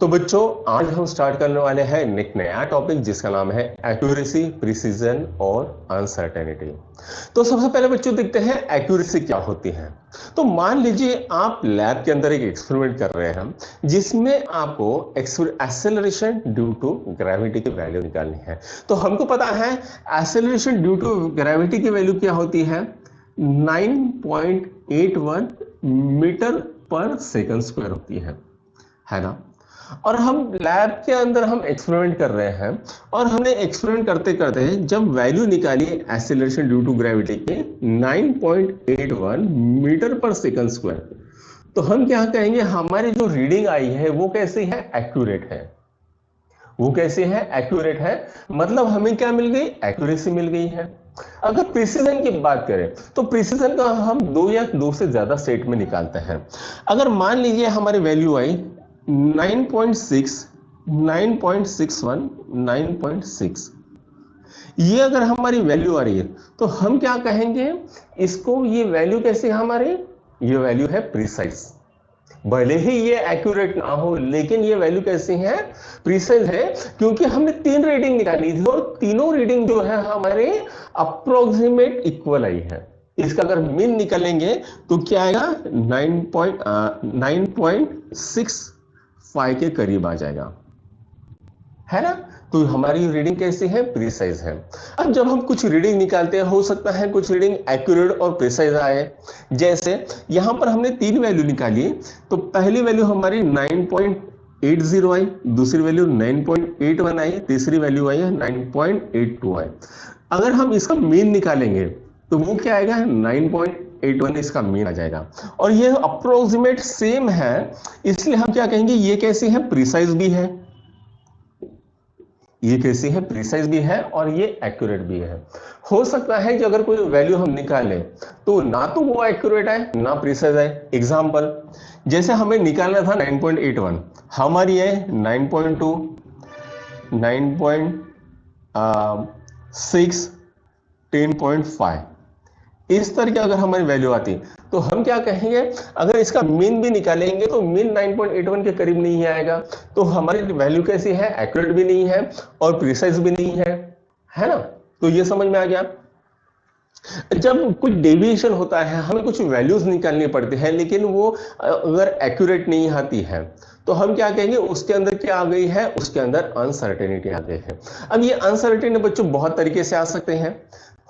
तो बच्चों आज हम स्टार्ट करने वाले हैं एक नया टॉपिक जिसका नाम है एक्यूरेसी, प्रिसीजन और अनसर्टेनिटी। तो सबसे पहले बच्चों देखते हैं एक्यूरेसी क्या होती है। तो मान लीजिए आप लैब के अंदर एक एक्सपेरिमेंट कर रहे हैं जिसमें आपको एक्सेलरेशन ड्यू टू ग्रेविटी की वैल्यू निकालनी है। तो हमको पता है एक्सेलरेशन ड्यू टू ग्रेविटी की वैल्यू क्या होती है, 9.81 मीटर पर सेकंड स्क्वायर होती है ना। और हम लैब के अंदर हम एक्सपेरिमेंट कर रहे हैं और हमने एक्सपेरिमेंट करते करते जब वैल्यू निकाली एक्सेलरेशन ड्यू टू ग्रेविटी के 9.81 मीटर पर सेकंड स्क्वायर, तो हम क्या कहेंगे हमारी जो रीडिंग आई है वो कैसी है, एक्यूरेट है। वो कैसे है, एक्यूरेट है। मतलब हमें क्या मिल गई, एक्यूरेसी मिल गई है। अगर प्रिसीजन की बात करें तो प्रिसीजन का हम दो या दो से ज्यादा सेट में निकालते हैं। अगर मान लीजिए हमारी वैल्यू आई 9.6, 9.61, 9.6, ये अगर हमारी वैल्यू आ रही है तो हम क्या कहेंगे इसको, ये वैल्यू कैसे है हमारी, ये वैल्यू है प्रिसाइज। भले ही ये एक्यूरेट ना हो लेकिन ये वैल्यू कैसी है, प्रिसाइज है, क्योंकि हमने 3 रीडिंग निकाली थी और तीनों रीडिंग जो है हमारे अप्रोक्सीमेट इक्वल आई है। इसका अगर मीन निकालेंगे तो क्या आएगा, 9.65 के करीब आ जाएगा, है ना। तो हमारी रीडिंग कैसी है, प्रिसाइज है। अब जब हम कुछ रीडिंग निकालते हैं हो सकता है कुछ रीडिंग एक्यूरेट और प्रिसाइज आए। जैसे यहां पर हमने 3 वैल्यू निकाली, तो पहली वैल्यू हमारी 9.80 आई, दूसरी वैल्यू 9.81 आई, तीसरी वैल्यू आई है 9.82 आई। अगर हम इसका मीन निकालेंगे तो वो क्या आएगा, 9.81 इसका मीन आ जाएगा। और ये अप्रोक्सीमेट सेम है, इसलिए हम क्या कहेंगे ये कैसी है, प्रिसाइज भी है। ये कैसी है, प्रिसाइज भी है और ये एक्यूरेट भी है। हो सकता है कि अगर कोई वैल्यू हम निकालें तो ना तो वो एक्यूरेट है ना प्रिसाइज है। एग्जांपल जैसे हमें निकालना था 9.81, हमारी है 9.2, 9.6, 10.5, इस तरह की अगर हमारी वैल्यू आती तो हम क्या कहेंगे, अगर इसका मीन भी निकालेंगे तो मीन 9.81 के करीब नहीं आएगा। तो हमारी वैल्यू कैसी है, एक्यूरेट भी नहीं है और प्रिसाइज भी नहीं है ना। तो ये समझ में आ गया। जब कुछ डेविएशन होता है हमें कुछ वैल्यूज निकालनी पड़ती है लेकिन वो अगर एक्यूरेट नहीं आती है तो हम क्या कहेंगे, उसके अंदर क्या आ गई है, उसके अंदर अनसर्टेनिटी आ गई है। अब ये अनसर्टेनिटी बच्चों बहुत तरीके से आ सकते हैं।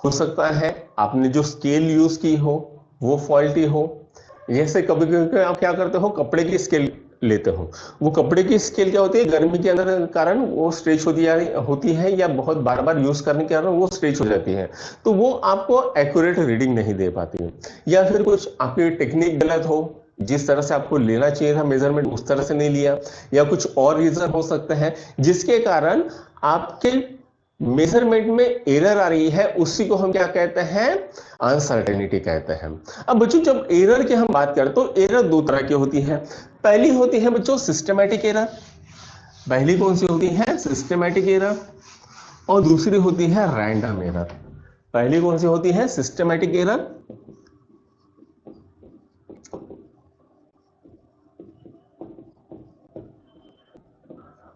हो सकता है आपने जो स्केल यूज की हो वो फॉल्टी हो। जैसे कभी कभी आप क्या करते हो, कपड़े की स्केल लेते हो, वो कपड़े की स्केल क्या होती है, गर्मी के अंदर कारण वो स्ट्रेच होती है या बहुत बार बार यूज करने के कारण वो स्ट्रेच हो जाती है, तो वो आपको एक्यूरेट रीडिंग नहीं दे पाती है। या फिर कुछ आपकी टेक्निक गलत हो, जिस तरह से आपको लेना चाहिए था मेजरमेंट उस तरह से नहीं लिया, या कुछ और रीजन हो सकते हैं जिसके कारण आपके मेजरमेंट में एरर आ रही है, उसी को हम क्या कहते हैं, अनसर्टेनिटी कहते हैं। अब बच्चों जब एरर की हम बात करें तो एरर दो तरह की होती है। पहली होती है बच्चों सिस्टमैटिक एरर। पहली कौन सी होती है, सिस्टमैटिक एरर, और दूसरी होती है रैंडम एरर। पहली कौन सी होती है, सिस्टमैटिक एरर,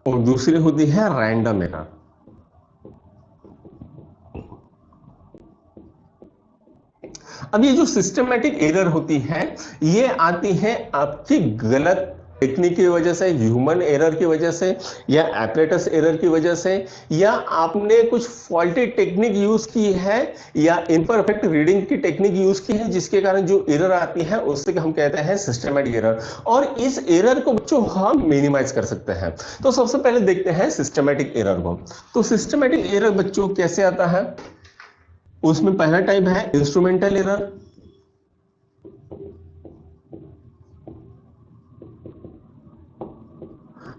और दूसरी होती है रैंडम एरर। अब ये जो सिस्टमैटिक एरर होती है ये आती है आपकी गलत टेक्निक की वजह से, ह्यूमन एरर की वजह से, या एपरेटस एरर की वजह से, या आपने कुछ फॉल्टी टेक्निक यूज की है, या इनपरफेक्ट रीडिंग की टेक्निक यूज की है, जिसके कारण जो एरर आती है उससे हम कहते हैं सिस्टमैटिक एरर। और इस एरर को बच्चों हम मिनिमाइज कर सकते हैं। तो सबसे पहले देखते हैं सिस्टमैटिक एरर को। तो सिस्टमैटिक एरर बच्चों कैसे आता है, उसमें पहला टाइप है इंस्ट्रूमेंटल एरर।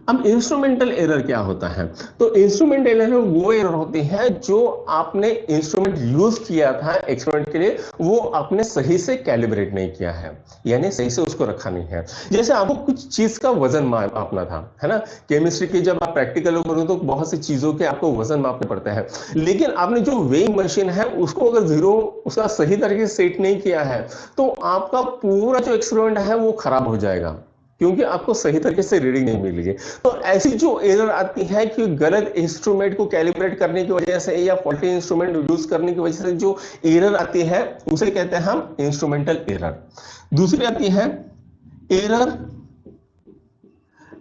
अब इंस्ट्रूमेंटल एरर क्या होता है, तो इंस्ट्रूमेंटल एरर वो एरर होती है जो आपने इंस्ट्रूमेंट यूज किया था एक्सपेरिमेंट के लिए, वो आपने सही से कैलिब्रेट नहीं किया है, यानी सही से उसको रखा नहीं है। जैसे आपको कुछ चीज का वजन मापना था, है ना। केमिस्ट्री की जब आप प्रैक्टिकल करो तो बहुत सी चीजों के आपको वजन मापने पड़ते हैं, लेकिन आपने जो वेइंग मशीन है उसको अगर जीरो उसका सही तरीके से सेट नहीं किया है तो आपका पूरा जो एक्सपेरिमेंट है वो खराब हो जाएगा। क्योंकि आपको सही तरीके से रीडिंग नहीं मिलेगी। तो ऐसी जो एरर आती है कि गलत इंस्ट्रूमेंट को कैलिब्रेट करने की वजह से या फॉल्टी इंस्ट्रूमेंट यूज करने की वजह से जो एरर आती है उसे कहते हैं हम इंस्ट्रूमेंटल एरर। दूसरी आती है error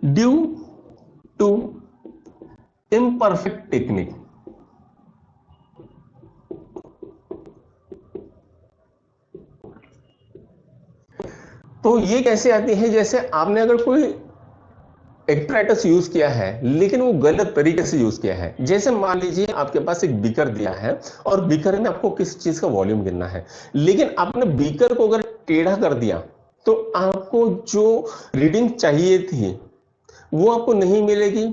due to imperfect technique. तो ये कैसे आती है, जैसे आपने अगर कोई एक्ट्रेटस यूज किया है लेकिन वो गलत तरीके से यूज किया है। जैसे मान लीजिए आपके पास एक बीकर दिया है और बीकर में आपको किस चीज का वॉल्यूम गिनना है, लेकिन आपने बीकर को अगर टेढ़ा कर दिया तो आपको जो रीडिंग चाहिए थी वो आपको नहीं मिलेगी।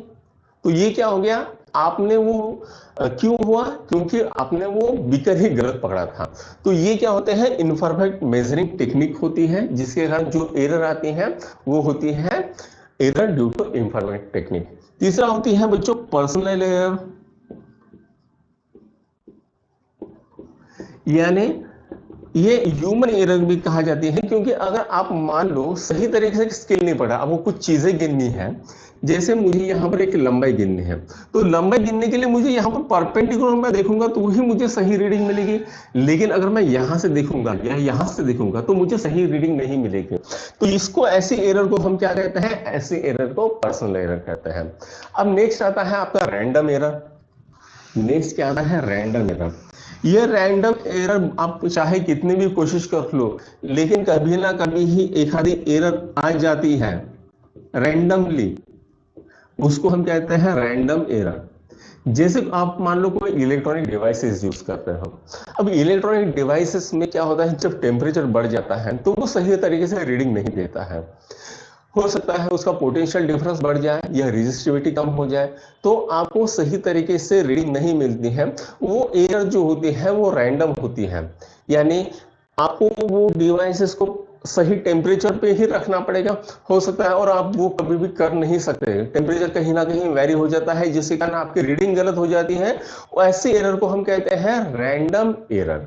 तो ये क्या हो गया, आपने वो क्यों हुआ, क्योंकि आपने वो बीकर ही गलत पकड़ा था। तो ये क्या होते हैं, इनपरफेक्ट मेजरिंग टेक्निक होती है, जिसके कारण जो एरर आती है वो होती है error due to imperfect technique. तीसरा होती है बच्चों पर्सनल एरर, यानी ये ह्यूमन एरर भी कहा जाती है, क्योंकि अगर आप मान लो सही तरीके से स्केल नहीं पड़ा, आपको कुछ चीजें गिननी है, जैसे मुझे यहाँ पर एक लंबाई गिननी है, तो लंबाई गिनने के लिए मुझे यहाँ पर परपेंडिकुलर मैं देखूंगा तो ही मुझे सही रीडिंग मिलेगी, लेकिन अगर मैं यहाँ से देखूंगा या यहाँ से देखूंगा तो मुझे सही रीडिंग नहीं मिलेगी। तो इसको ऐसी एरर को हम क्या कहते हैं, ऐसी एरर को पर्सनल एरर कहते हैं। अब नेक्स्ट आता है आपका रैंडम एरर। नेक्स्ट क्या आता है, रैंडम एरर। ये रैंडम एरर आप चाहे कितनी भी कोशिश कर लो, लेकिन कभी ना कभी ही एक आधी एरर आ जाती है रैंडमली, उसको हम कहते हैं रैंडम एरर। जैसे आप मान लो कोई इलेक्ट्रॉनिक डिवाइसेस यूज कर रहे हो। अब इलेक्ट्रॉनिक डिवाइसेस में क्या होता है, जब टेम्परेचर बढ़ जाता है तो वो सही तरीके से रीडिंग नहीं देता है। हो सकता है उसका पोटेंशियल डिफरेंस बढ़ जाए या रेजिस्टिविटी कम हो जाए, तो आपको सही तरीके से रीडिंग नहीं मिलती है। वो एरर जो होती है वो रैंडम होती है, यानी आपको वो डिवाइसेस को सही टेम्परेचर पे ही रखना पड़ेगा। हो सकता है और आप वो कभी भी कर नहीं सकते, टेम्परेचर कहीं ना कहीं वेरी हो जाता है, जिसके कारण आपकी रीडिंग गलत हो जाती है। ऐसे एरर को हम कहते हैं रैंडम एरर।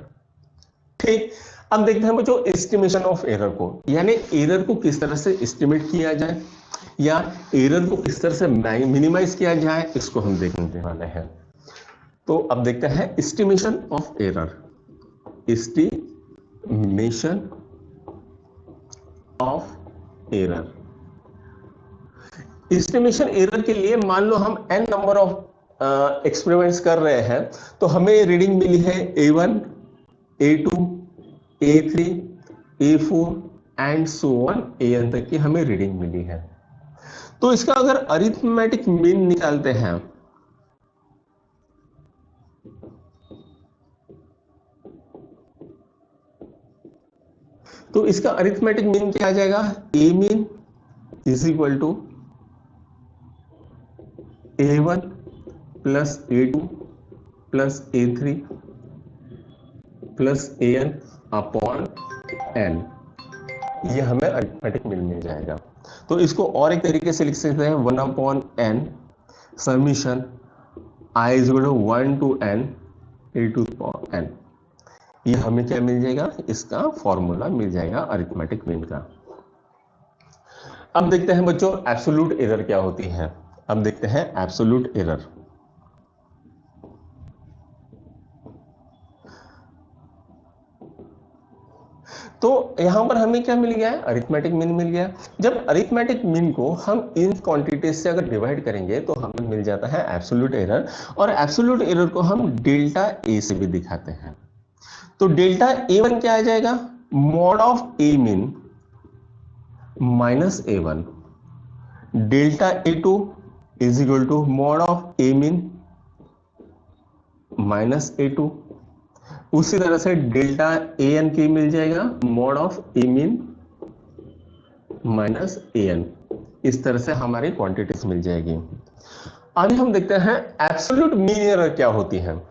ठीक, अब देखते हैं बच्चों एस्टिमेशन ऑफ एरर को, यानी एरर को किस तरह से एस्टिमेट किया जाए या एरर को किस तरह से मिनिमाइज किया जाए, इसको हम देखने वाले हैं। तो अब देखते हैं estimation of error. Estimation of error. Estimation error के लिए मान लो हम n नंबर ऑफ एक्सपेरिमेंट्स कर रहे हैं, तो हमें रीडिंग मिली है A1, A2, A3, A4 and so on AN तक की हमें रीडिंग मिली है। तो इसका अगर अरिथमेटिक मीन निकालते हैं तो इसका अरिथमेटिक मीन क्या आ जाएगा, a mean is equal to A1 plus A2 plus A3 plus AN upon N, ये हमें अरिथमेटिक मीन मिल जाएगा। तो इसको और एक तरीके से लिख सकते हैं 1 upon n summation I is equal to 1 to n e to n। ये हमें क्या मिल जाएगा, इसका फॉर्मूला मिल जाएगा अरिथमेटिक मीन का। अब देखते हैं बच्चों एब्सोल्यूट एरर क्या होती है। अब देखते हैं एब्सोल्यूट एरर। तो यहां पर हमें क्या मिल गया है, अरिथमेटिक मीन मिल गया। जब अरिथमेटिक मीन को हम इन क्वांटिटीज से अगर डिवाइड करेंगे तो हमें मिल जाता है एब्सोल्यूट एरर, और एब्सोल्यूट एरर को हम डेल्टा ए से भी दिखाते हैं। तो डेल्टा A1 क्या आ जाएगा, mod of A mean minus A1, delta A2 is equal to mod of A mean minus A2। उसी तरह से डेल्टा AN की मिल जाएगा mod of A mean minus AN। इस तरह से हमारी क्वांटिटीज मिल जाएगी। आगे हम देखते हैं एब्सोल्यूट मीन एरर क्या होती है।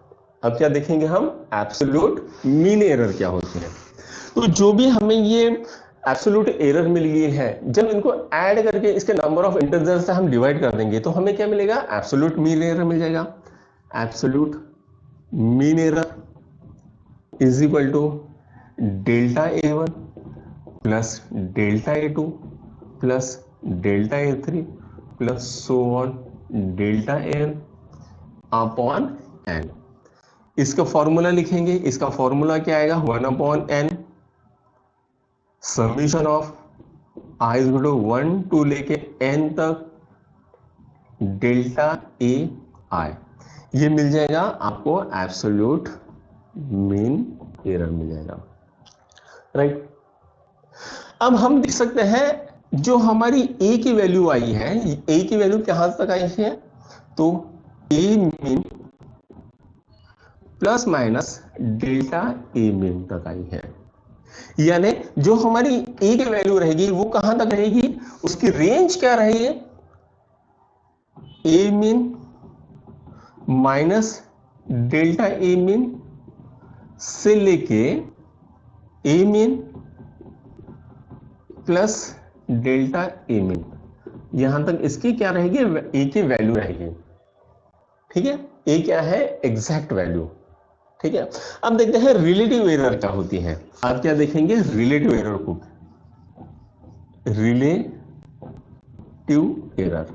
अब क्या देखेंगे हम, एब्सोल्यूट मीन एरर क्या होती है। तो जो भी हमें ये एब्सोल्यूट एरर मिल गई है, जब इनको ऐड करके इसके नंबर ऑफ इंटीजर से हम डिवाइड कर देंगे तो हमें क्या मिलेगा, एब्सोल्यूट मीन एरर मिल जाएगा। Absolute mean error is equal to delta A1 plus delta A2 plus delta A3 plus so on delta AN upon n। इसका फॉर्मूला लिखेंगे, इसका फॉर्मूला क्या आएगा, 1/n summation of i is equal to 1 to लेके n तक delta A I, ये मिल जाएगा आपको एब्सोल्यूट मीन एरर मिल जाएगा, राइट। अब हम देख सकते हैं जो हमारी ए की वैल्यू आई है, ए की वैल्यू कहां तक आई है, तो ए मीन प्लस माइनस डेल्टा ए मीन तक आई है। यानी जो हमारी ए की वैल्यू रहेगी वो कहां तक रहेगी, उसकी रेंज क्या रहेगी, ए मीन माइनस डेल्टा ए मीन से लेके ए mean plus delta A mean, यहां तक इसकी क्या रहेगी, ए की वैल्यू रहेगी, ठीक है। ए क्या है, एग्जैक्ट वैल्यू, ठीक है। अब देखते हैं रिलेटिव एरर क्या होती है। आप क्या देखेंगे, रिलेटिव एरर को, रिलेटिव एरर,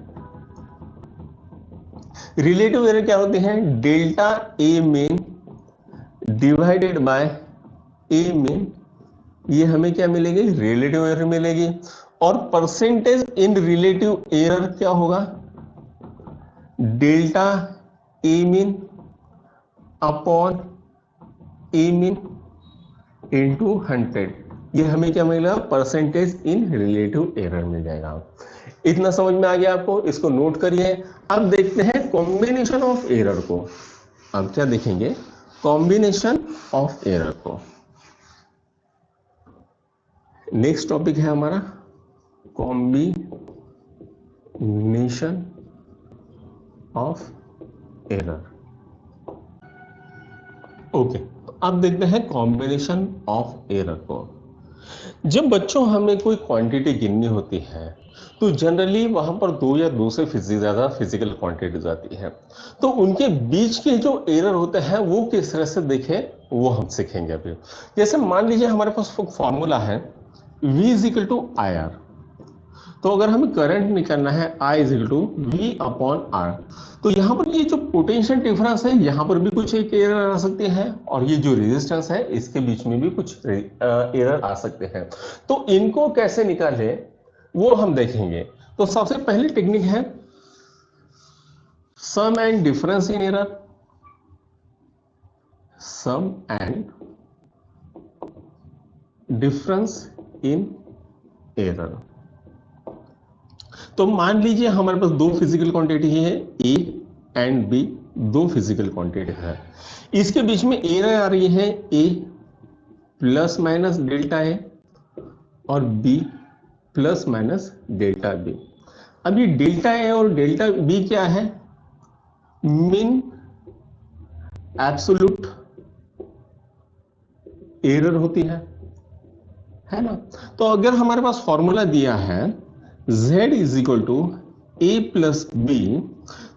रिलेटिव एरर क्या होती है, delta A mean divided by A mean, ये हमें क्या मिलेगी, रिलेटिव एरर मिलेगी। और परसेंटेज इन रिलेटिव एरर क्या होगा, delta A mean upon A mean into 100, ये हमें क्या मिलेगा, परसेंटेज इन रिलेटिव एरर मिल जाएगा। इतना समझ में आ गया आपको, इसको नोट करिए। अब देखते हैं कॉम्बिनेशन ऑफ एरर को। अब क्या देखेंगे, कॉम्बिनेशन ऑफ एरर को, नेक्स्ट टॉपिक है हमारा कॉम्बिनेशन ऑफ एरर। ओके, अब देखते हैं कॉम्बिनेशन ऑफ एरर को। जब बच्चों हमें कोई क्वांटिटी गिननी होती है तो जनरली वहां पर 2 या 2 से ज्यादा फिजिकल क्वांटिटीज आती है, तो उनके बीच के जो एरर होते हैं वो किस तरह से देखें वो हम सीखेंगे अभी। जैसे मान लीजिए हमारे पास फॉर्मूला है V is equal to I R, तो अगर हमें करंट निकालना है I is equal to V upon R, तो यहाँ पर ये जो पोटेंशियल डिफरेंस है यहाँ पर भी कुछ एक एरर आ सकते हैं, और ये जो रेजिस्टेंस है इसके बीच में भी कुछ एरर आ सकते हैं। तो इनको कैसे निकाले वो हम देखेंगे। तो सबसे पहली टेक्निक है sum and difference in error, sum and difference in error. तो मान लीजिए हमारे पास 2 फिजिकल क्वांटिटी है, A and B, 2 physical quantity है, इसके बीच में एरर आ रही है A plus minus delta A और B plus minus delta B. अब ये डेल्टा ए और डेल्टा बी क्या है, मीन एब्सोल्यूट एरर होती है ना। तो अगर हमारे पास फॉर्मूला दिया है z is equal to A plus B,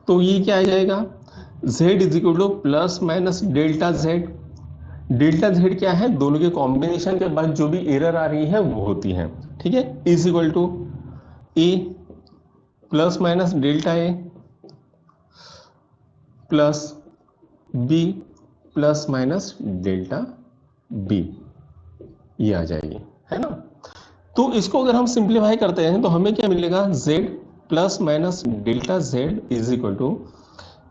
तो ये क्या आ जाएगा, z is equal to plus minus delta z। Delta z क्या है, दोनों के कॉम्बिनेशन के बाद जो भी एरर आ रही है वो होती है, ठीक है। Is equal to A plus minus delta A plus B plus minus delta B, ये आ जाएगी, है ना। तो इसको अगर हम सिंप्लीफाई करते हैं तो हमें क्या मिलेगा, z plus minus delta z is equal to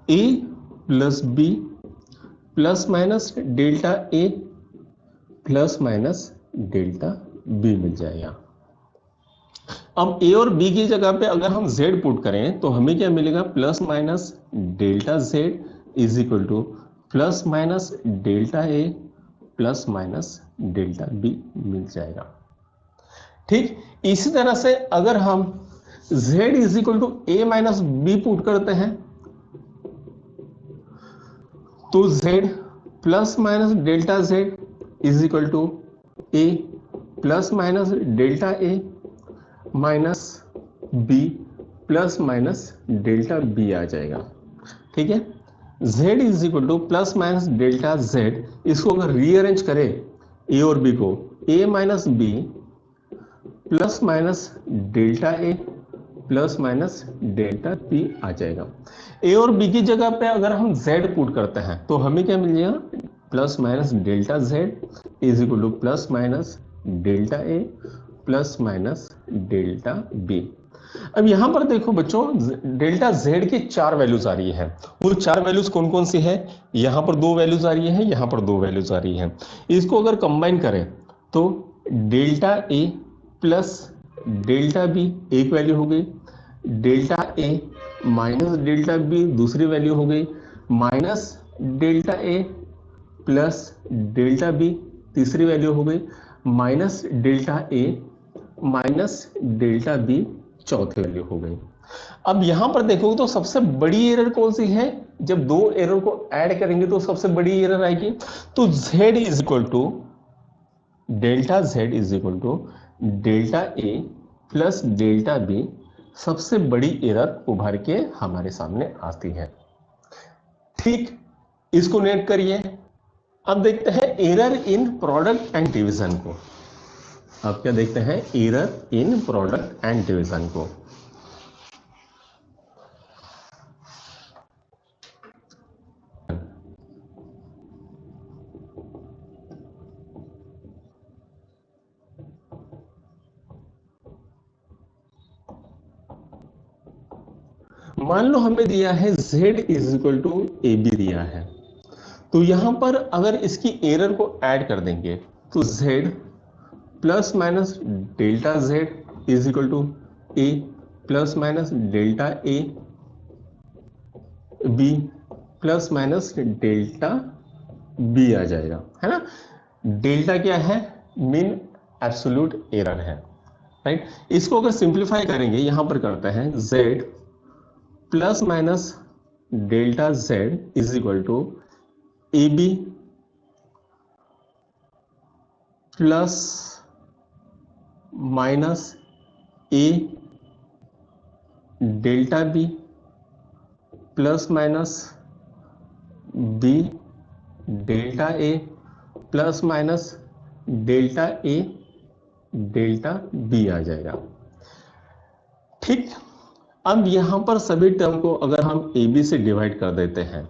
A plus B plus minus delta A plus minus delta B मिल जाएगा। अब ए और बी की जगह पे अगर हम z पुट करें तो हमें क्या मिलेगा, plus minus delta z is equal to plus minus delta A plus minus delta B मिल जाएगा, ठीक। इसी तरह से अगर हम z is equal to A minus B put करते हैं तो z plus minus delta z is equal to A plus minus delta A minus B plus minus delta B आ जाएगा, ठीक है। z is equal to plus minus delta z, इसको अगर rearrange करें ए और बी को, a minus B plus minus delta A plus minus delta P आ जाएगा। ए और बी की जगह पे अगर हम जेड पुट करते हैं तो हमें क्या मिल जाएगा, plus minus delta Z is equal to plus minus delta A plus minus delta B. अब यहां पर देखो बच्चों, डेल्टा जेड की 4 वैल्यूज आ रही है। वो 4 वैल्यूज कौन कौन सी है, यहां पर 2 वैल्यूज आ रही है, यहां पर 2 वैल्यूज आ रही है। इसको अगर कंबाइन करें तो delta A plus delta B एक वैल्यू हो गई, delta A minus delta B दूसरी वैल्यू हो गई, minus delta A plus delta B तीसरी वैल्यू हो गई, minus delta A minus delta B चौथी वैल्यू हो गई। अब यहां पर देखोगे तो सबसे बड़ी एरर कौन सी है, जब दो एरर को ऐड करेंगे तो सबसे बड़ी एरर आएगी। तो z is equal to delta z is equal to delta A plus delta B सबसे बड़ी एरर उभर के हमारे सामने आती है। ठीक, इसको नोट करिए। अब देखते हैं error in product and division को। अब क्या देखते हैं, error in product and division को। मान लो हमें दिया है z is equal to A B दिया है, तो यहां पर अगर इसकी एरर को ऐड कर देंगे तो z plus minus delta z is equal to A plus minus delta A B plus minus delta B आ जाएगा, है ना। डेल्टा क्या है, मीन एब्सोल्यूट एरर है, राइट। इसको अगर सिंप्लीफाई करेंगे, यहां पर करते हैं z plus minus delta z is equal to A B plus minus A delta B plus minus B delta A plus minus delta A delta B आ जाएगा। ठीक, अब यहां पर सभी टर्म को अगर हम ए बी से डिवाइड कर देते हैं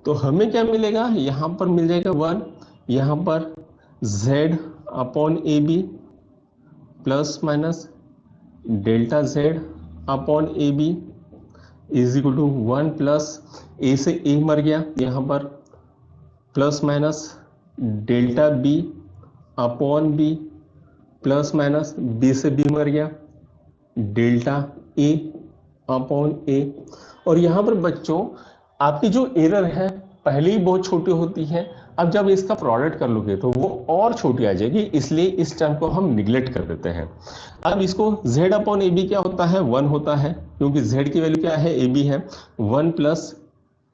तो हमें क्या मिलेगा, यहां पर मिल जाएगा 1, यहां पर z upon A B plus minus delta z upon A B is equal to 1 plus A से ए मर गया, यहां पर plus minus delta B upon B plus minus B से बी मर गया, डेल्टा ए अपॉन ए। और यहां पर बच्चों आपकी जो एरर है पहले ही बहुत छोटी होती है, अब जब इसका प्रोडक्ट कर लोगे तो वो और छोटी आ जाएगी, इसलिए इस टर्म को हम निगलेक्ट कर देते हैं। अब इसको z अपॉन ए बी क्या होता है, 1 होता है, क्योंकि z की वैल्यू क्या है, ए बी है। 1 plus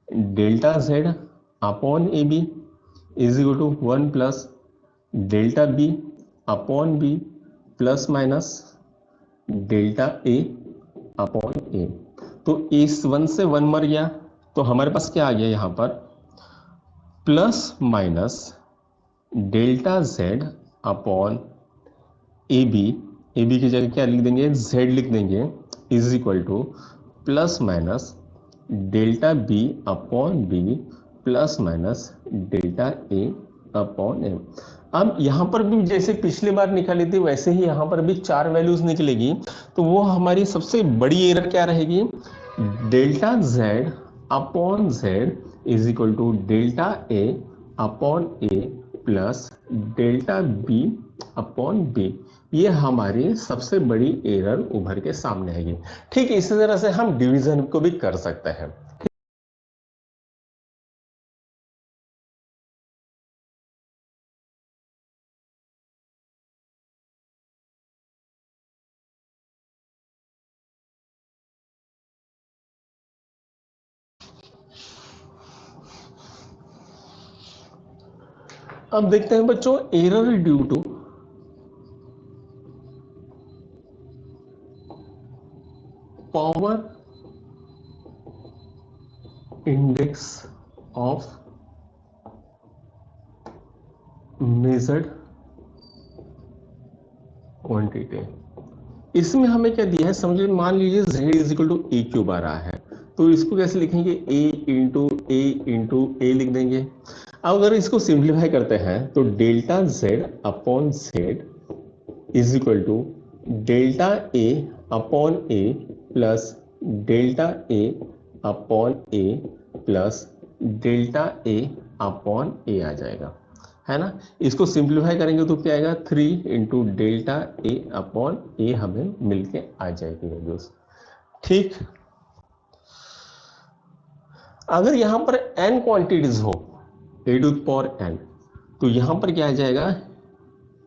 delta z upon A B is equal to 1 plus delta B upon B plus minus delta A upon A. तो इस 1 से 1 मर गया, तो हमारे पास क्या आ गया यहां पर, plus minus delta Z upon A B की जगह क्या लिख देंगे, जेड लिख देंगे, is equal to plus minus delta B upon B plus minus delta A upon A. अब यहां पर भी जैसे पिछली बार निकाली थी वैसे ही यहां पर भी 4 वैल्यूज निकलेगी, तो वो हमारी सबसे बड़ी एरर क्या रहेगी, delta Z upon Z is equal to delta A upon A plus delta B upon B. ये हमारी सबसे बड़ी एरर उभर के सामने आएगी। ठीक इसी तरह से हम डिवीजन को भी कर सकते हैं। अब देखते हैं बच्चों, error due to power index of measured quantity. इसमें हमें क्या दिया है, समझिए मान लीजिए z is equal to A cube आ रहा है, तो इसको कैसे लिखेंगे, a लिख देंगे। अब अगर इसको सिंप्लीफाई करते हैं तो delta z upon z is equal to delta a upon a plus delta a upon a plus delta a upon a आ जाएगा, है ना। इसको सिंप्लीफाई करेंगे तो क्या आएगा, 3 into delta a upon a हमें मिलके आ जाएगी वैल्यूज। ठीक, अगर यहां पर n क्वांटिटीज हो a to the power n, तो यहां पर क्या आ जाएगा,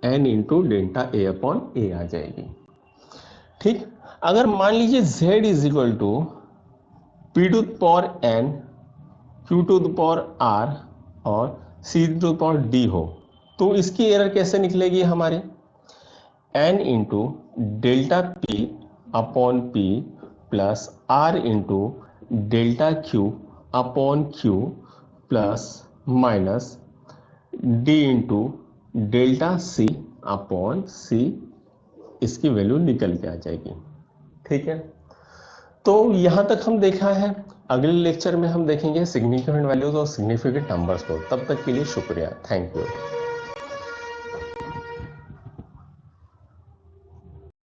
n into delta a upon a आ जाएगी। ठीक, अगर मान लीजिए z is equal to p to the power n, q to the power r और c to the power d हो, तो इसकी एरर कैसे निकलेगी हमारे, n into delta p upon p plus r into delta q upon q plus minus d into delta c upon c, इसकी value निकल के आ जाएगी। ठीक है, तो यहां तक हम देखा है। अगले लेक्चर में हम देखेंगे सिग्निफिकेंट वैल्यूज और सिग्निफिकेंट नंबर्स को। तब तक के लिए शुक्रिया, थैंक यू।